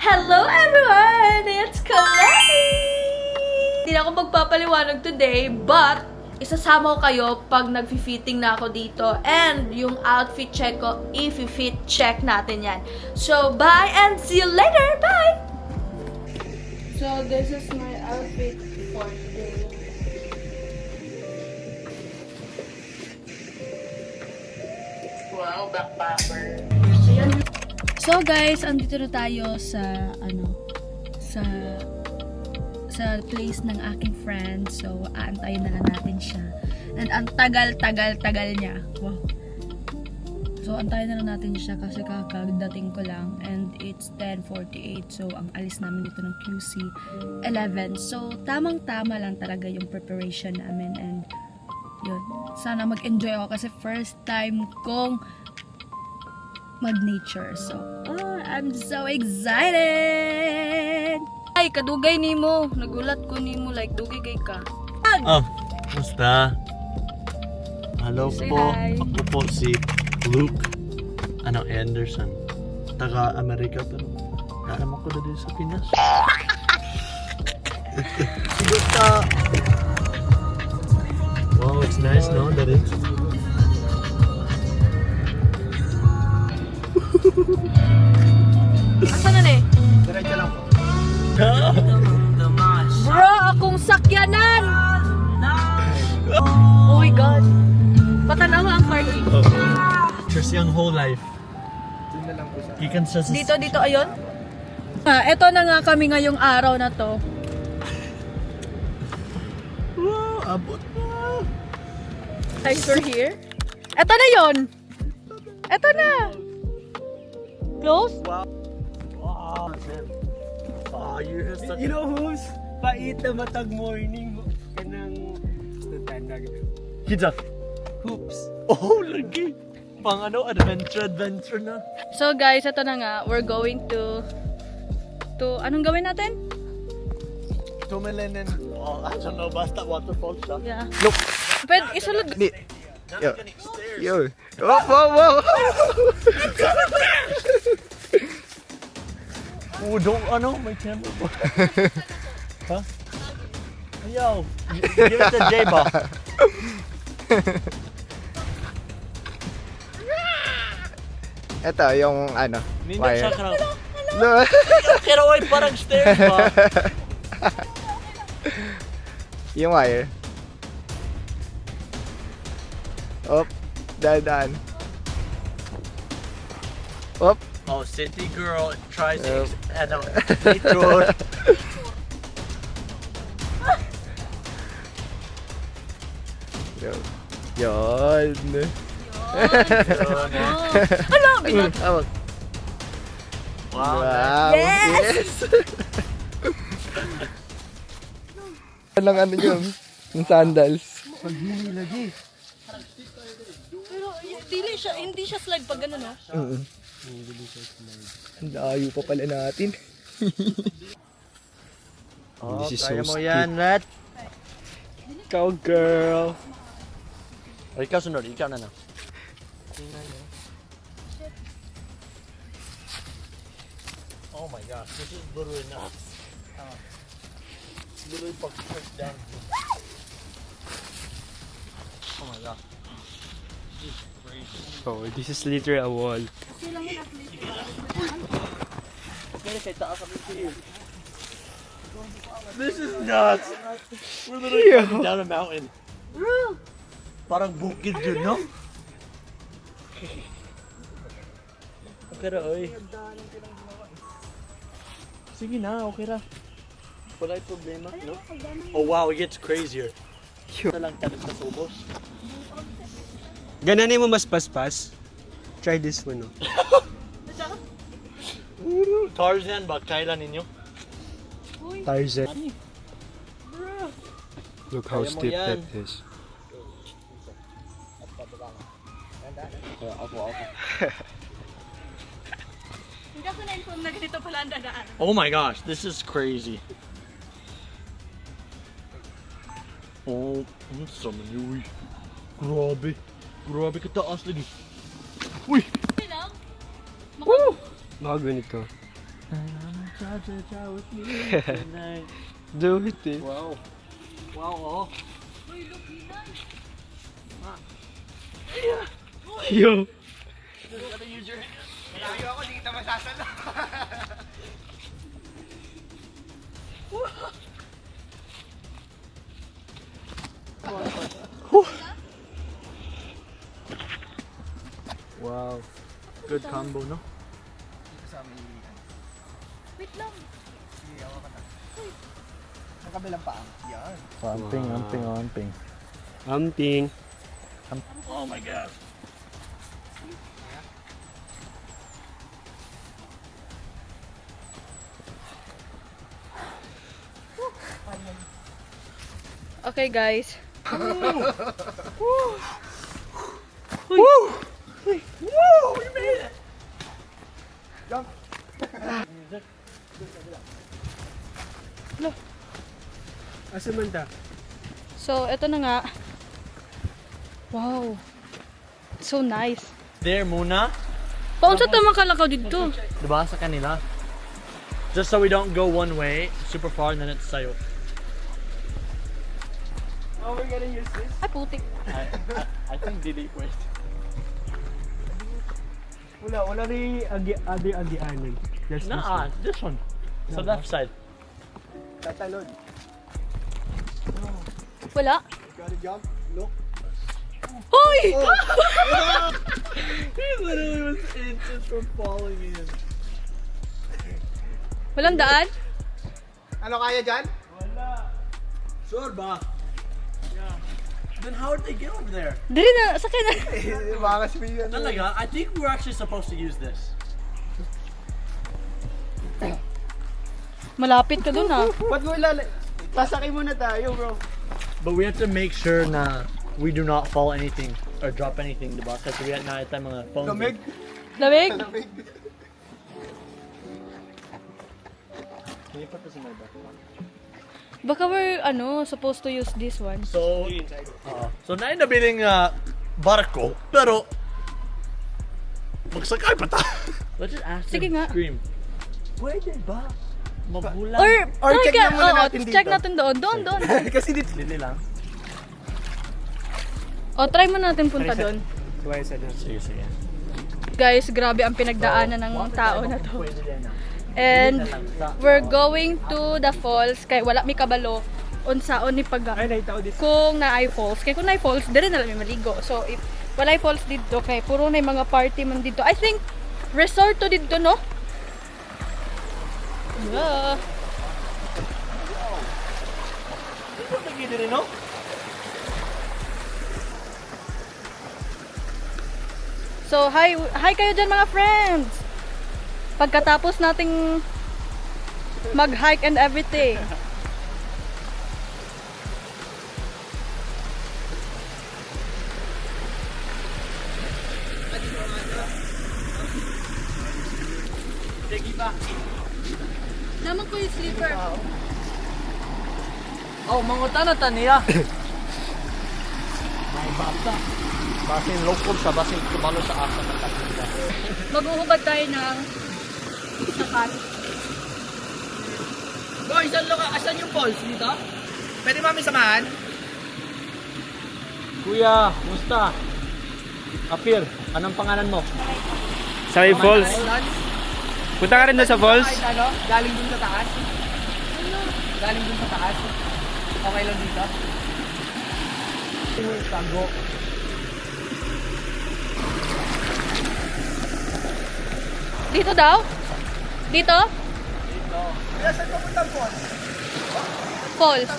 Hello everyone! It's Kalani! Hindi na ako magpapaliwanag today, but isasama ko kayo pag nag-fitting na ako dito. And yung outfit check ko, if-fit check natin yan. So, bye and see you later! Bye! So, this is my outfit for today. Wow, backpacker. So guys, andito na tayo sa sa place ng aking friend. So aantayin na lang natin siya. And ang tagal niya. Wow. So antayin na lang natin siya kasi kakadating ko lang and it's 10:48. So ang alis namin dito ng QC 11. So tamang-tama lang talaga yung preparation namin and yun. Sana mag-enjoy ako kasi first time kong mag-nature. So, I'm so excited! Ay, kadugay nimo. Nagulat ko nimo like dugay kay ka. Oh, musta? Hello Say po. hi. Ako po si Luke Anderson. Taga-Amerika pero naman ko na din sa Pinas. Sigot ka! Wow, it's nice, no? That is. Asa na ni? Diretso lang po. Bro, akong sakyanan! Oh my God. Patanawa ang parking. Oh. Just yung whole life. Gikan sa Dito, ayun. Eto na nga kami ngayong araw na to. Wow, abot na. Thanks for here. Eto na yon. Eto na. Close? Wow. Wow, man. Oh, you're such You know who's pait na matag morning kanang standard Hidza. hoops. Oh, lagi. Pang adventure na. So guys, ito na nga. We're going to anong gawin natin? Tumelinin. Oh, I don't know, basta waterfall siya. Yeah. Look. Pwede isulod. Yo. Yo. Wow. Oh, don't, may camera pa. Huh? Ayaw. Give it to J ba? Ito yung Ninyo siya wire. karang. No. Pero oy, parang stairs ba? Yung wire. Op. Dadaan. Op. Oh, city girl tries Yep. nature. Yon. Hala, binat. Awag. Wow. Wow. Yes! Anong yun? Yung sandals. Pero hindi siya slide pag gano'n, no? Ang layo pa pala natin. Oh, This is kaya so mo yan, Rat. Ikaw, girl. O, ikaw sunod. Ikaw na. Oh my gosh, this is literally nuts. It's literally pag-push down. Oh my gosh. This is crazy. Oh, this is literally a wall. This is nuts. We're literally coming down a mountain. Parang bukid yun, no? Okay ra, oy. Sige na, okay ra. Wala yung problema, no? Oh wow, it gets crazier. Ito lang tanong sa subos. Gananin mo mas paspas. Try this one, no? Tarzan ba? Kailan ninyo? Tarzan. Look how Kaya mo steep yan. that is. Hindi ako na-inform na ganito pala ang dadaan. Oh my gosh, this is crazy. Oh, ang sama niyo, uy. Grabe. Grabe kataas lagi. Uy! Okay lang? Mga ganito. have to try with me tonight. Do it eh. Wow. Wow, oh. Yo. Gotta use your hands. Malayo ako, di kita masasalo. Wow. Good combo, no? Wait lang. Sa kabilang paa. Yan. Amping, Wow. amping, amping. Amping. Oh my god. Okay, guys. Asa man ta? So, eto na nga. Wow. So nice. There muna. Paunsa ta makalakaw dito? Diba sa kanila? Just so we don't go one way, super far, and then it's sayo. Oh, we're gonna use this. Ay, putik. I think delete, wait. Wala rin agi-agianan. Just this Nah, one. this one. So left side. Tatalon. Wala. Gotta jump. Look. Hoy! He literally was inches from falling in. Walang daan? Ano kaya dyan? Sure ba? Yeah. Then how did they get over there? Dili na, sakay na. Baka kasi may ano. Talaga, I think we're actually supposed to use this. Malapit ka dun ah. Ba't mo ilalay? Pasakay muna tayo, bro. But we have to make sure na we do not fall anything or drop anything, diba? Kasi we had nakita mga phones. Lamig. Lamig? Lamig. Can you put this in my backpack? Baka we're, supposed to use this one. So, so na nabiling barko, pero magsakay pa ta. Let's just ask Sige them nga. Scream. Pwede ba? Mabulan. Or try check ka- lang muna oo, natin check dito. natin doon. Doon. Kasi dito. Dili lang. O, try mo natin punta doon. Sige, sige. Guys, grabe ang pinagdaanan ng tao na to. Pwede din na. And we're going to the falls kay wala mi kabalo unsaon ni pag Ay, nakita ko dito. kung naay falls kay kung naay falls dire na lang mi maligo. So if walay falls dito kay puro na mga party man dito. I think resort to dito, no? Yeah. Dito nagidi rin, no? So hi kayo dyan mga friends. Pagkatapos nating mag-hike and everything. Naman ko yung sleeper. Oh, mangutan na taniya. May bata. Basin local sa basin kumalo sa asa ng kapita. Maghuhubad tayo ng sakat. Boy, asan yung balls dito? Pwede mami samahan? Kuya, musta? Apir, anong pangalan mo? Sa may falls. Punta ka rin doon sa falls. Ano? Galing dun sa taas? Galing dun sa taas? Okay lang dito? Tago. Dito daw? Dito? Saan ka punta po? Falls.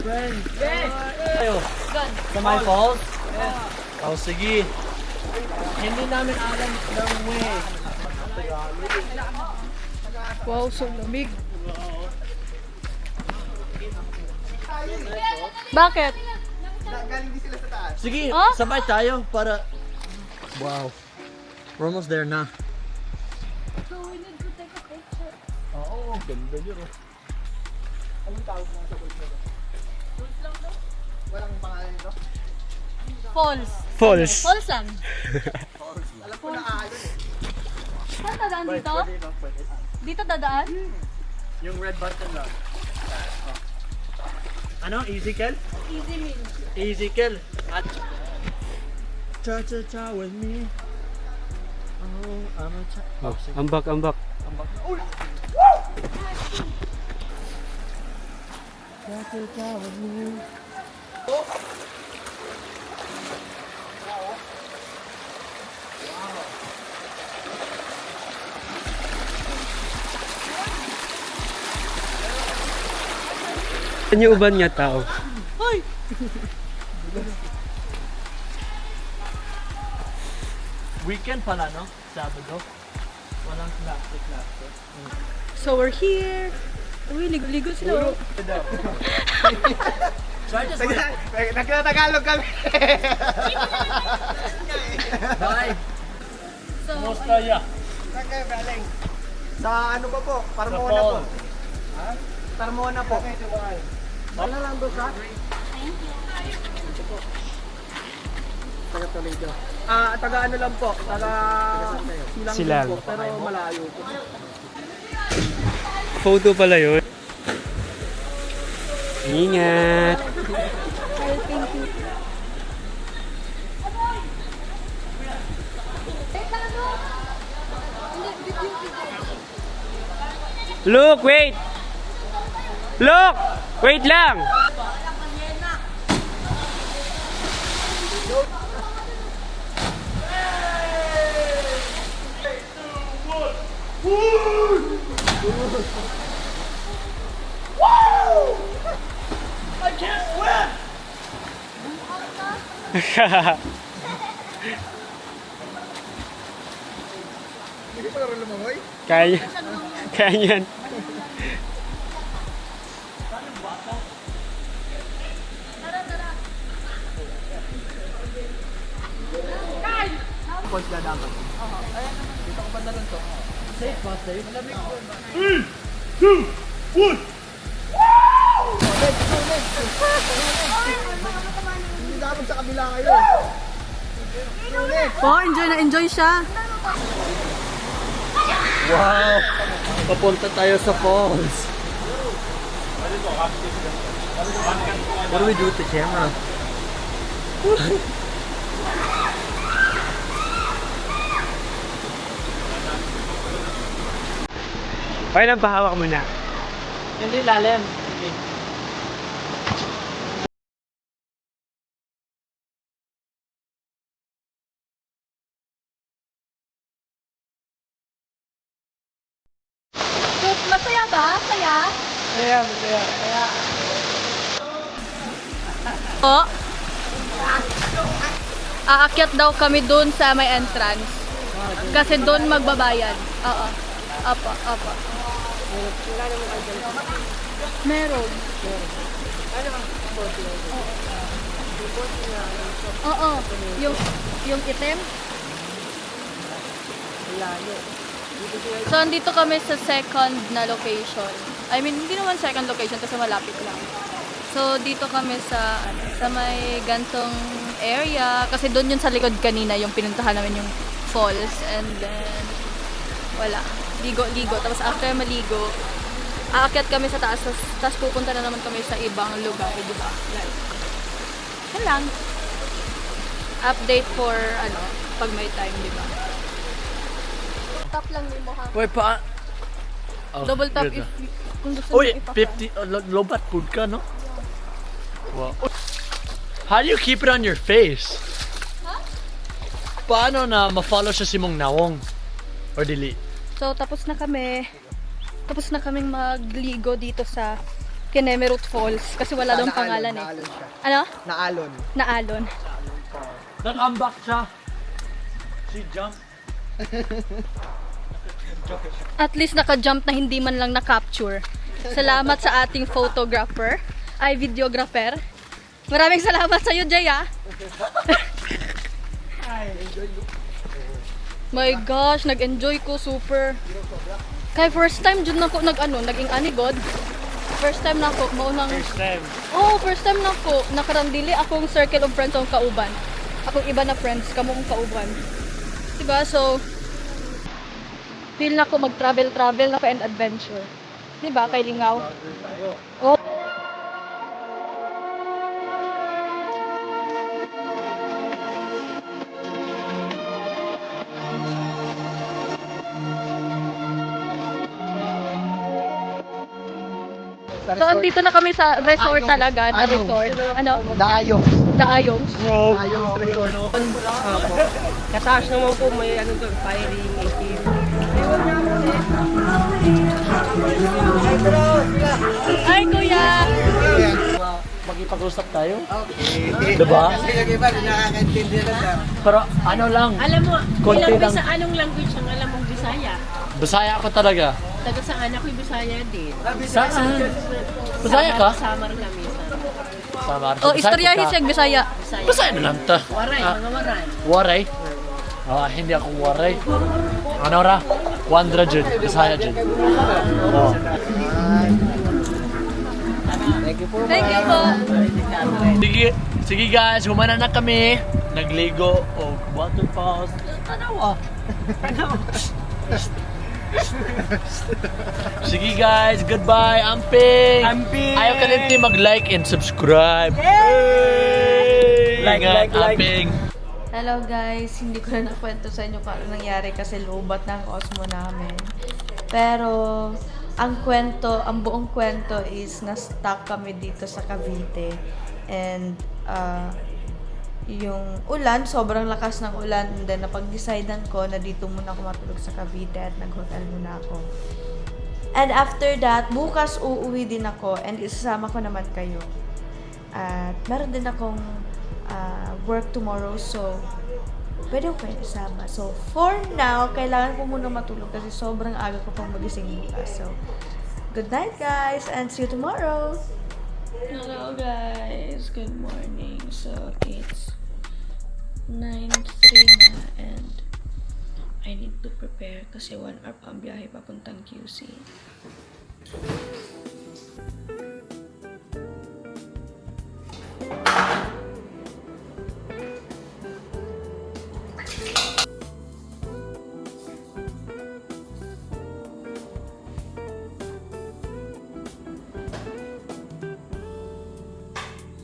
Friend. Yes! Tayo, Good. sa my falls? Oh, sige. Hindi namin alam ng way. Wow, so lamig. Bakit? Galing din sila sa taas. Sige, Oh? sabay tayo para... Wow. We're almost there na. So we need to take a picture. Oo, ganda yun. Anong tawag mo sa balls na? Walang pangalan nito? Falls. Falls. Falls lang. Alam ko na aayon eh. Saan dadaan dito? Pwede. Dito dadaan? Yung red button lang. Ano? Easy kill? Easy meal. Easy kill. At cha-cha-cha with me. Oh, I'm a cha. Oh, ambak. Uy! Cha-cha-cha with me. Ano yung uban nga tao? Weekend pala, no? Sabado. Walang plastic. So we're here. Uy, ligo sila. So I just went. Nagtatagalog kami. Bye. So, Mostaya. Saan kayo galing? Sa ano pa po? Sa Parmona po. fall. Ha? Parmona po. Wala lang doon sa? Taga Toledo. Taga ano lang po? Taga Silang. Silang. Po, pero malayo po. Photo pala yun. Ingat! Look, wait! Look! Wait lang! I can't swim! Hindi pa rin lumangoy? Kaya, kaya yan. Point na dapat. Dito ko ba na lang to? Safe ba? Safe? Malamig po. 3, 2, 1! Hindi dapat sa kabila kayo. oh, enjoy siya. Wow! Papunta tayo sa falls. What do we do with the camera? Okay lang, pahawak mo na. Hindi lalim. Okay. So, masaya ba? Saya? Kaya. Oh. Aakyat daw kami doon sa may entrance. Kasi doon magbabayad. Oo. Apa. Meron. Oo. Yung item. So, andito kami sa second na location. I mean, hindi naman second location kasi malapit lang. So, dito kami sa may gantong area. Kasi doon yun sa likod kanina, yung pinuntahan namin yung falls. And then, wala. Ligo. Tapos after maligo, aakyat kami sa taas. Tapos pupunta na naman kami sa ibang lugar. Diba? Like, yan lang. Update for, pag may time, diba? Tap lang mo ha. Wait, pa... Oh, Double tap good if na. kung gusto Uy, mo ipapa. 50... lobat food ka, no? Wow. How do you keep it on your face? Paano na ma-follow siya si mong nawong? Or dili? So, tapos na kami. Tapos na kaming magligo dito sa Kenemerut Falls. Kasi wala doon pangalan eh. Naalon siya. Ano? Naalon. Naalon. Nag-ambak siya. She jumped. At least naka-jump na hindi man lang na-capture. Salamat sa ating photographer. Ay, videographer. Maraming salamat sa iyo, Jay, ah. My gosh, nag-enjoy ko super. Kaya first time dun na ko naging anigod. First time na ko maunang first time na ko nakarandili akong circle of friends akong kauban. Akong iba na friends kamo kong kauban. Diba? So Feel na ko mag-travel ako and adventure. Di ba? Kay Lingaw. Oh. So, andito na kami sa resort talaga. Na resort. Ano? Daayong. Daayong. Daayong resort. Kataas naman po may ano doon, firing, ATV. Ay, kuya! Magipag-usap tayo? Diba? Kasi yung iba, nakakaintindi na sir. Pero ano lang, Alam mo, Konti ilang lang. anong language ang alam mong Bisaya? Bisaya ako talaga. Taga saan ako'y Bisaya din. Saan? Bisaya ka? Samar kami sa Samar. Oh, istoryahin siya Bisaya. Bisaya. Bisaya na lang ta. Waray, mga waray. Waray? Hindi ako waray. Ano ra? Wandra dyan. Bisaya dyan. Oh. Thank you po. Thank you po. Sige guys, humana na kami. Nagligo o waterfalls. Tanawa. Sige guys, goodbye. Amping. Amping! Ayaw kalimti mag-like and subscribe. Yay! Like, Ingat, like. Amping. Hello guys, hindi ko na nakwento sa inyo kung ano nangyari kasi lubat ng Osmo namin. Pero, ang buong kwento is na-stuck kami dito sa Cavite. And, yung ulan, sobrang lakas ng ulan. And then, napag-decidean ko na dito muna ako matulog sa Cavite at nag-hotel muna ako. And after that, bukas uuwi din ako and isasama ko naman kayo. At meron din akong work tomorrow, so pwede ko kayo isama. So, for now, kailangan ko muna matulog kasi sobrang aga ko pang magising bukas. So, good night guys and see you tomorrow! Hello guys! Good morning. So, it's 9:03 na and I need to prepare kasi 1 hour pa ang biyahe papuntang QC.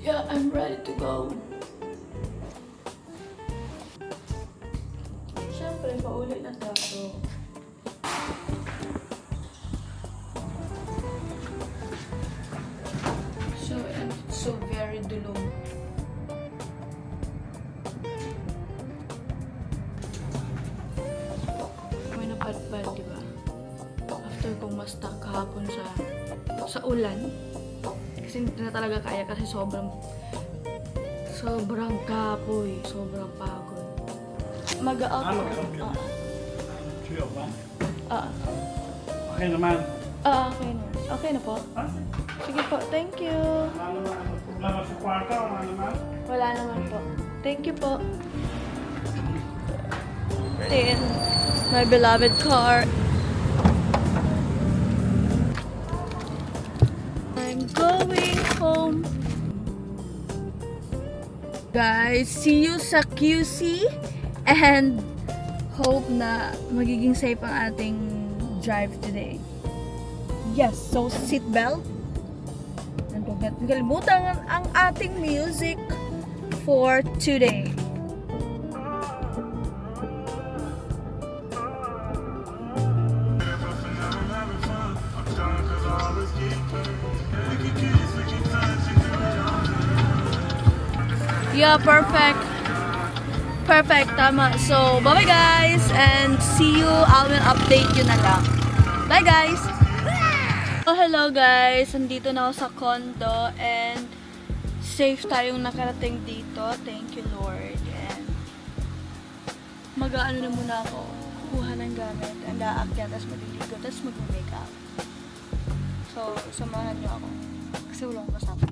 Yeah, I'm ready to go. Siyempre, paulit na tayo. So, and it's so very dulong. May napadpad, di ba? After kong ma-stuck kahapon sa ulan. Kasi hindi na talaga kaya kasi sobrang kapoy, sobrang pagod. Mag-out ko. Okay naman. Okay na. Okay na po. Sige po, thank you. Problema sa kwarto, wala naman. Wala naman po. Thank you po. Then, my beloved car. I'm going home. Guys, see you sa QC and hope na magiging safe ang ating drive today. Yes, so seatbelt. And huwag natin kalimutan ang ating music for today. Yeah, perfect. Perfect, tama. So, bye-bye guys and see you. I will update you na lang. Bye guys! Oh, hello guys! Andito na ako sa condo and safe tayong nakarating dito. Thank you Lord. And mag-aano na muna ako. Kuha ng gamit and aakyat, tapos maliligo, tapos mag-makeup. So, samahan niyo ako. Kasi wala akong kasama.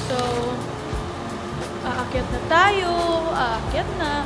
So, aakyat na tayo. Aakyat na.